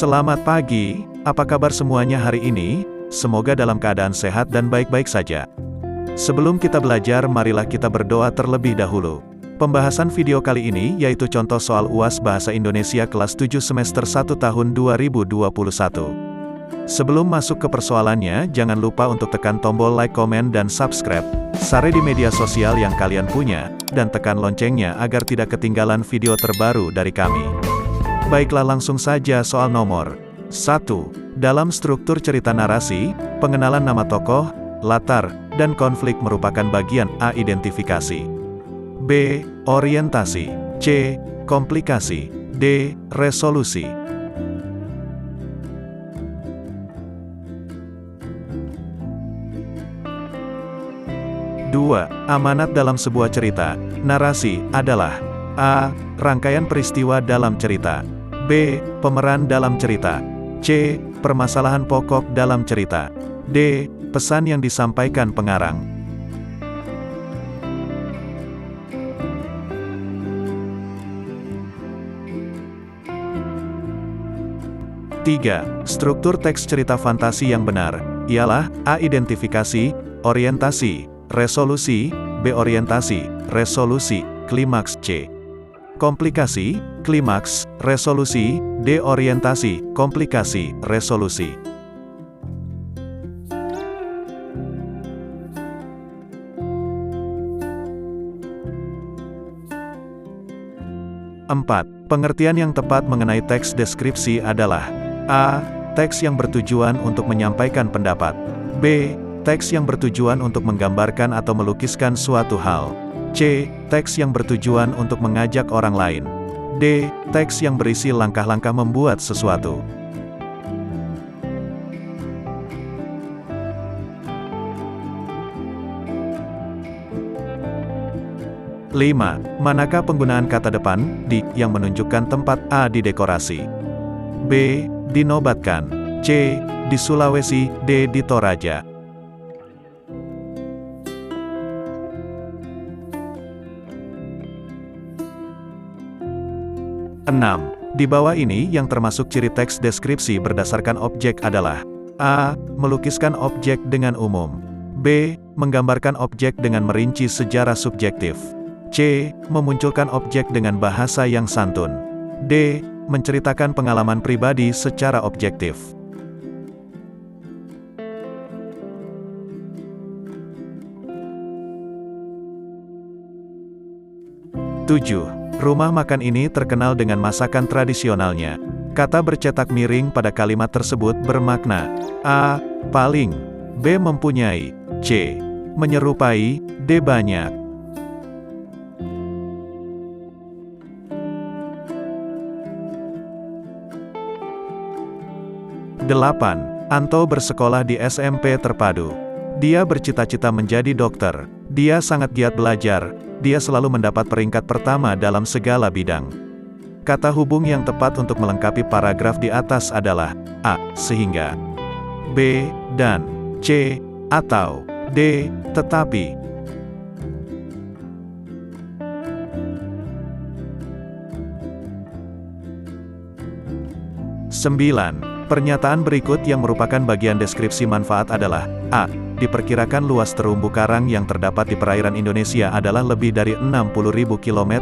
Selamat pagi, apa kabar semuanya hari ini? Semoga dalam keadaan sehat dan baik-baik saja. Sebelum kita belajar, marilah kita berdoa terlebih dahulu. Pembahasan video kali ini yaitu contoh soal UAS Bahasa Indonesia kelas 7 semester 1 tahun 2021. Sebelum masuk ke persoalannya, jangan lupa untuk tekan tombol like, komen, dan subscribe, share di media sosial yang kalian punya, dan tekan loncengnya agar tidak ketinggalan video terbaru dari kami. Baiklah, langsung saja soal nomor 1. Dalam struktur cerita narasi, pengenalan nama tokoh, latar, dan konflik merupakan bagian A. Identifikasi, B. Orientasi, C. Komplikasi, D. Resolusi. Dua. Amanat dalam sebuah cerita. Narasi adalah A. Rangkaian peristiwa dalam cerita, B. Pemeran dalam cerita, C. Permasalahan pokok dalam cerita, D. Pesan yang disampaikan pengarang. Tiga. Struktur teks cerita fantasi yang benar ialah A. Identifikasi, orientasi, resolusi, B. Orientasi, resolusi, klimaks, C. Komplikasi, klimaks, resolusi, D. Orientasi, komplikasi, resolusi. Empat. Pengertian yang tepat mengenai teks deskripsi adalah A. Teks yang bertujuan untuk menyampaikan pendapat, B. Teks yang bertujuan untuk menggambarkan atau melukiskan suatu hal, C. Teks yang bertujuan untuk mengajak orang lain, D. Teks yang berisi langkah-langkah membuat sesuatu. Lima. Manakah penggunaan kata depan di yang menunjukkan tempat A di dekorasi, B. Dinobatkan, C. Di Sulawesi, D. di Toraja. Enam. Di bawah ini yang termasuk ciri teks deskripsi berdasarkan objek adalah A. Melukiskan objek dengan umum, B. Menggambarkan objek dengan merinci sejarah subjektif, C. Memunculkan objek dengan bahasa yang santun, D. Menceritakan pengalaman pribadi secara objektif. 7. Rumah makan ini terkenal dengan masakan tradisionalnya. Kata bercetak miring pada kalimat tersebut bermakna A. Paling, B. Mempunyai, C. Menyerupai, D. Banyak. 8. Anto bersekolah di SMP terpadu. Dia bercita-cita menjadi dokter. Dia sangat giat belajar. Dia selalu mendapat peringkat pertama dalam segala bidang. Kata hubung yang tepat untuk melengkapi paragraf di atas adalah A. Sehingga, B. Dan, C. Atau, D. Tetapi. 9. Pernyataan berikut yang merupakan bagian deskripsi manfaat adalah A. Diperkirakan luas terumbu karang yang terdapat di perairan Indonesia adalah lebih dari 60.000 km².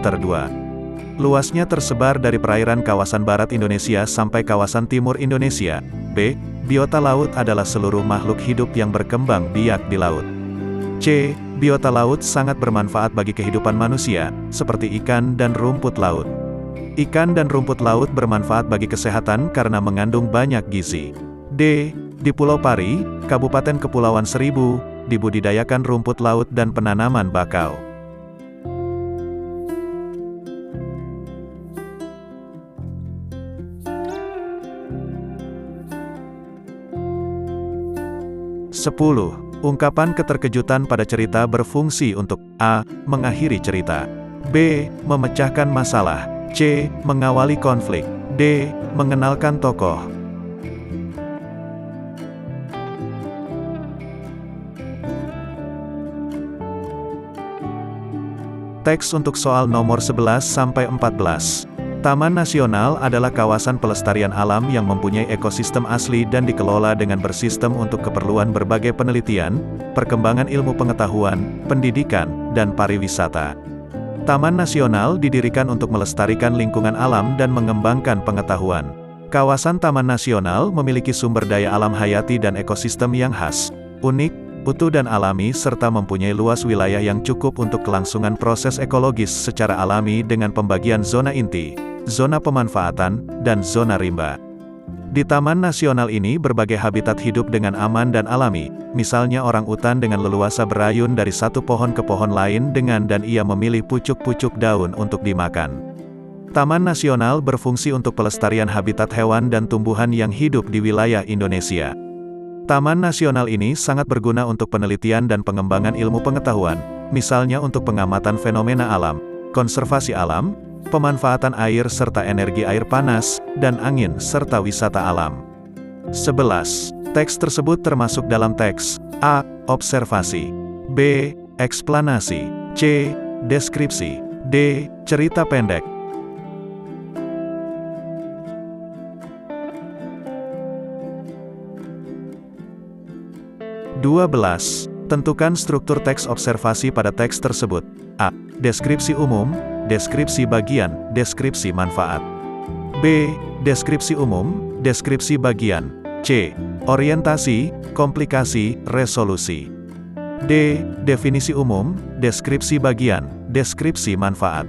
Luasnya tersebar dari perairan kawasan barat Indonesia sampai kawasan timur Indonesia. B. Biota laut adalah seluruh makhluk hidup yang berkembang biak di laut. C. Biota laut sangat bermanfaat bagi kehidupan manusia, seperti ikan dan rumput laut. Ikan dan rumput laut bermanfaat bagi kesehatan karena mengandung banyak gizi. D. Di Pulau Pari, Kabupaten Kepulauan Seribu, dibudidayakan rumput laut dan penanaman bakau. Sepuluh. Ungkapan keterkejutan pada cerita berfungsi untuk A. Mengakhiri cerita, B. Memecahkan masalah, C. Mengawali konflik, D. Mengenalkan tokoh. Teks untuk soal nomor 11-14. Taman nasional adalah kawasan pelestarian alam yang mempunyai ekosistem asli dan dikelola dengan bersistem untuk keperluan berbagai penelitian, perkembangan ilmu pengetahuan, pendidikan, dan pariwisata. Taman nasional didirikan untuk melestarikan lingkungan alam dan mengembangkan pengetahuan. Kawasan taman nasional memiliki sumber daya alam hayati dan ekosistem yang khas, unik, utuh dan alami serta mempunyai luas wilayah yang cukup untuk kelangsungan proses ekologis secara alami dengan pembagian zona inti, zona pemanfaatan, dan zona rimba. Di Taman Nasional ini berbagai habitat hidup dengan aman dan alami, misalnya orang utan dengan leluasa berayun dari satu pohon ke pohon lain dan ia memilih pucuk-pucuk daun untuk dimakan. Taman Nasional berfungsi untuk pelestarian habitat hewan dan tumbuhan yang hidup di wilayah Indonesia. Taman Nasional ini sangat berguna untuk penelitian dan pengembangan ilmu pengetahuan, misalnya untuk pengamatan fenomena alam, konservasi alam, pemanfaatan air serta energi air panas, dan angin serta wisata alam. 11. Teks tersebut termasuk dalam teks A. Observasi, B. Eksplanasi, C. Deskripsi, D. Cerita pendek. 12. Tentukan struktur teks observasi pada teks tersebut. A. Deskripsi umum, deskripsi bagian, deskripsi manfaat. B. Deskripsi umum, deskripsi bagian. C. Orientasi, komplikasi, resolusi. D. Definisi umum, deskripsi bagian, deskripsi manfaat.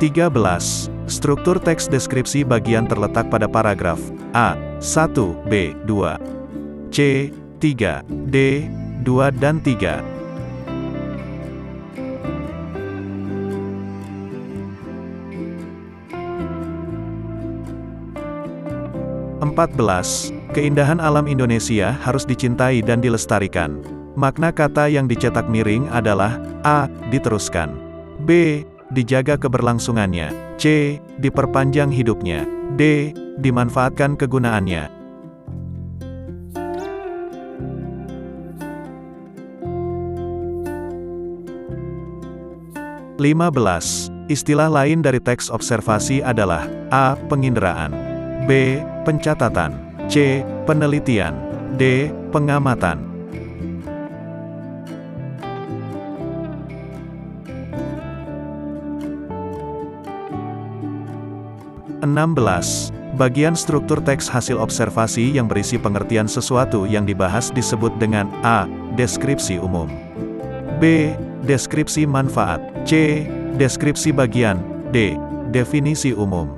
13. Struktur teks deskripsi bagian terletak pada paragraf A. 1, B. 2, C. 3, D. 2 dan 3. 14. Keindahan alam Indonesia harus dicintai dan dilestarikan. Makna kata yang dicetak miring adalah A. Diteruskan, B. Dijaga keberlangsungannya, C. Diperpanjang hidupnya, D. Dimanfaatkan kegunaannya. 15. Istilah lain dari teks observasi adalah A. Penginderaan, B. Pencatatan, C. Penelitian, D. Pengamatan. 16. Bagian struktur teks hasil observasi yang berisi pengertian sesuatu yang dibahas disebut dengan A. Deskripsi umum, B. Deskripsi manfaat, C. Deskripsi bagian, D. Definisi umum.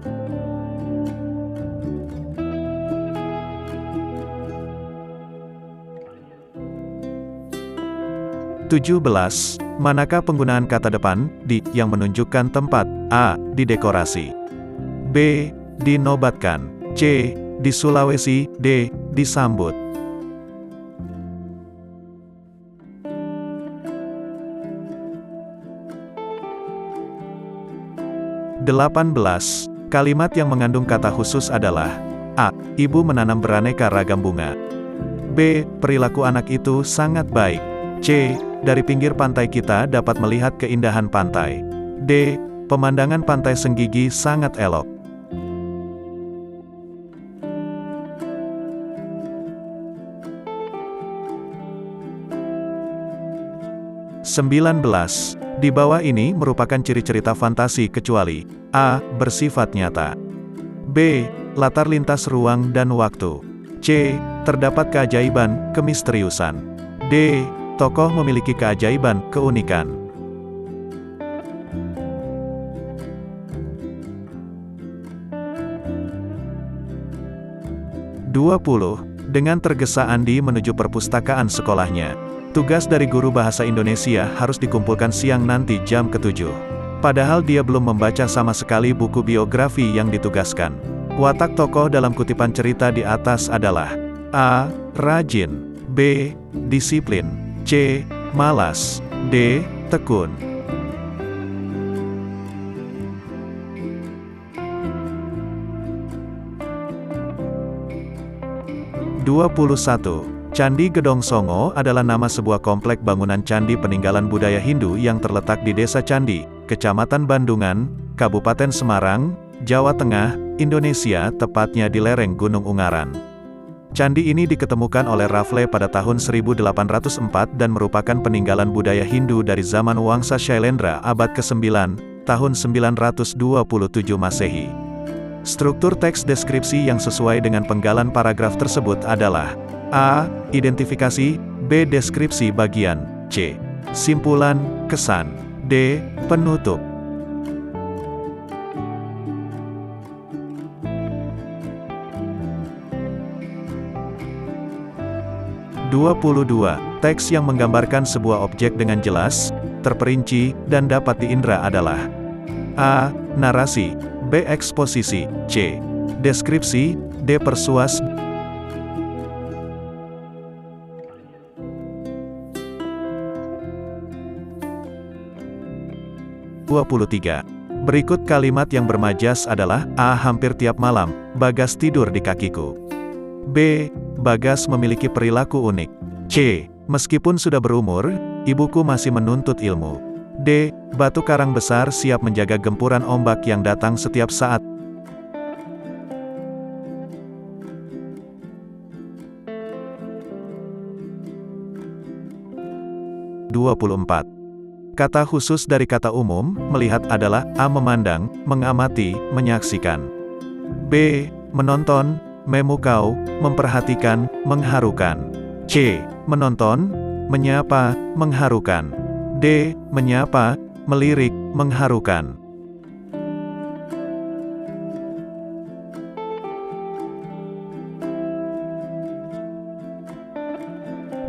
17. Manakah penggunaan kata depan di yang menunjukkan tempat? A. Di dekorasi, B. Dinobatkan, C. Di Sulawesi, D. Disambut. 18. Kalimat yang mengandung kata khusus adalah A. Ibu menanam beraneka ragam bunga, B. Perilaku anak itu sangat baik, C. Dari pinggir pantai kita dapat melihat keindahan pantai, D. Pemandangan pantai Senggigi sangat elok. 19. Di bawah ini merupakan ciri cerita fantasi kecuali A. Bersifat nyata, B. Latar lintas ruang dan waktu, C. Terdapat keajaiban, kemisteriusan, D. Tokoh memiliki keajaiban, keunikan. 20. Dengan tergesa Andi menuju perpustakaan sekolahnya. Tugas dari guru bahasa Indonesia harus dikumpulkan siang nanti jam ke-7. Padahal dia belum membaca sama sekali buku biografi yang ditugaskan. Watak tokoh dalam kutipan cerita di atas adalah A. Rajin, B. Disiplin, C. Malas, D. Tekun. 21. Candi Gedong Songo adalah nama sebuah komplek bangunan candi peninggalan budaya Hindu yang terletak di Desa Candi, Kecamatan Bandungan, Kabupaten Semarang, Jawa Tengah, Indonesia, tepatnya di lereng Gunung Ungaran. Candi ini diketemukan oleh Raffles pada tahun 1804 dan merupakan peninggalan budaya Hindu dari zaman Wangsa Shailendra abad ke-9, tahun 927 Masehi. Struktur teks deskripsi yang sesuai dengan penggalan paragraf tersebut adalah A. Identifikasi, B. Deskripsi bagian, C. Simpulan, kesan, D. Penutup. Teks yang menggambarkan sebuah objek dengan jelas, terperinci, dan dapat diindra adalah A. Narasi, B. Eksposisi, C. Deskripsi, D. Persuas. 23. Berikut kalimat yang bermajas adalah A. Hampir tiap malam, Bagas tidur di kakiku. B. Bagas memiliki perilaku unik. C. Meskipun sudah berumur, ibuku masih menuntut ilmu. D. Batu karang besar siap menjaga gempuran ombak yang datang setiap saat. Kata khusus dari kata umum, melihat adalah A. Memandang, mengamati, menyaksikan. B. Menonton, memukau, memperhatikan, mengharukan. C. Menonton, menyapa, mengharukan. D. Menyapa, melirik, mengharukan.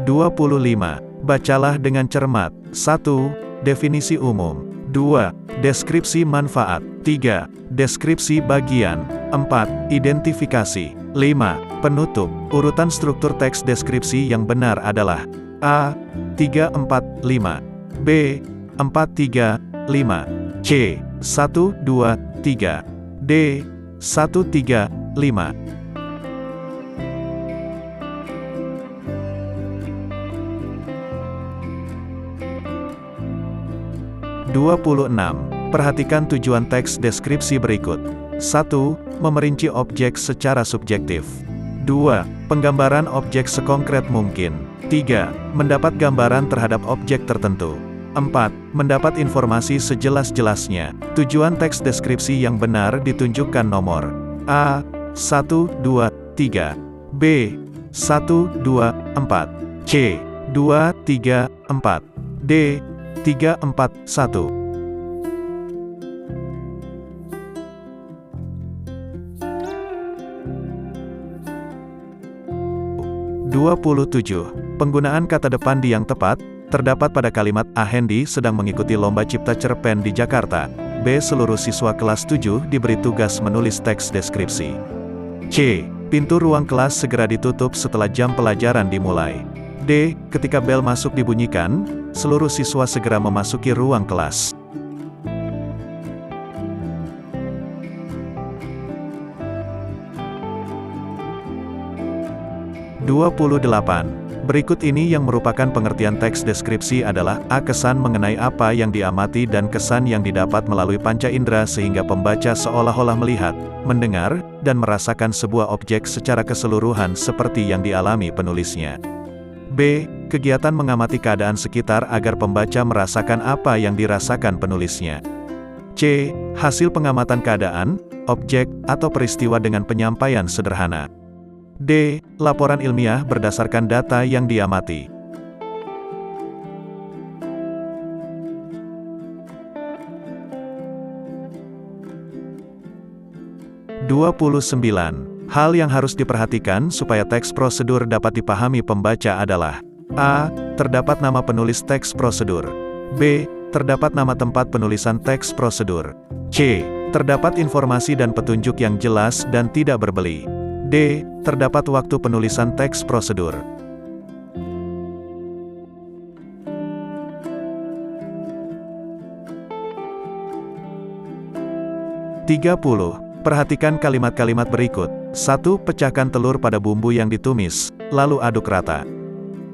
25. Bacalah dengan cermat. 1. Definisi umum. 2. Deskripsi manfaat. 3. Deskripsi bagian. 4. Identifikasi. 5. Penutup. Urutan struktur teks deskripsi yang benar adalah A. 3, 4, 5. B. 4, 3, 5. C. 1, 2, 3. D. 1, 3, 5. 26. Perhatikan tujuan teks deskripsi berikut. 1. Memerinci objek secara subjektif. 2. Penggambaran objek sekongkret mungkin. 3. Mendapat gambaran terhadap objek tertentu. 4. Mendapat informasi sejelas-jelasnya. Tujuan teks deskripsi yang benar ditunjukkan nomor A. 1, 2, 3. B. 1, 2, 4. C. 2, 3, 4. D. 3, 4, 1. 27. Penggunaan kata depan di yang tepat, terdapat pada kalimat A. Hendy sedang mengikuti lomba cipta cerpen di Jakarta. B. Seluruh siswa kelas 7 diberi tugas menulis teks deskripsi. C. Pintu ruang kelas segera ditutup setelah jam pelajaran dimulai. D. Ketika bel masuk dibunyikan, seluruh siswa segera memasuki ruang kelas. 28. Berikut ini yang merupakan pengertian teks deskripsi adalah A. Kesan mengenai apa yang diamati dan kesan yang didapat melalui panca indera sehingga pembaca seolah-olah melihat, mendengar, dan merasakan sebuah objek secara keseluruhan seperti yang dialami penulisnya. B. Kegiatan mengamati keadaan sekitar agar pembaca merasakan apa yang dirasakan penulisnya. C. Hasil pengamatan keadaan, objek, atau peristiwa dengan penyampaian sederhana. D. Laporan ilmiah berdasarkan data yang diamati. 29. Hal yang harus diperhatikan supaya teks prosedur dapat dipahami pembaca adalah A. Terdapat nama penulis teks prosedur. B. Terdapat nama tempat penulisan teks prosedur. C. Terdapat informasi dan petunjuk yang jelas dan tidak berbeli. D. Terdapat waktu penulisan teks prosedur. 30. Perhatikan kalimat-kalimat berikut. 1. Pecahkan telur pada bumbu yang ditumis, lalu aduk rata.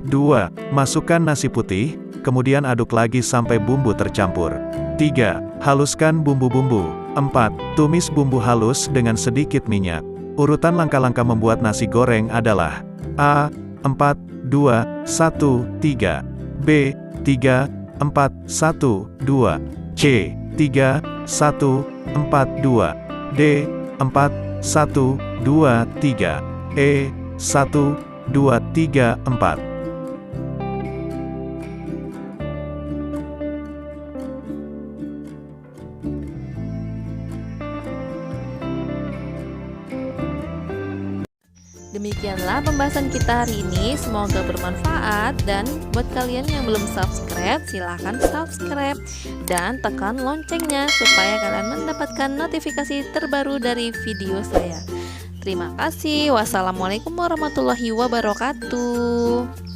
2. Masukkan nasi putih, kemudian aduk lagi sampai bumbu tercampur. 3. Haluskan bumbu-bumbu. 4. Tumis bumbu halus dengan sedikit minyak. Urutan langkah-langkah membuat nasi goreng adalah A. 4, 2, 1, 3. B. 3, 4, 1, 2. C. 3, 1, 4, 2. D. 4, 1, 2, 3. E. 1, 2, 3, 4. Demikianlah pembahasan kita hari ini, semoga bermanfaat, dan buat kalian yang belum subscribe silahkan subscribe dan tekan loncengnya supaya kalian mendapatkan notifikasi terbaru dari video saya. Terima kasih. Wassalamualaikum warahmatullahi wabarakatuh.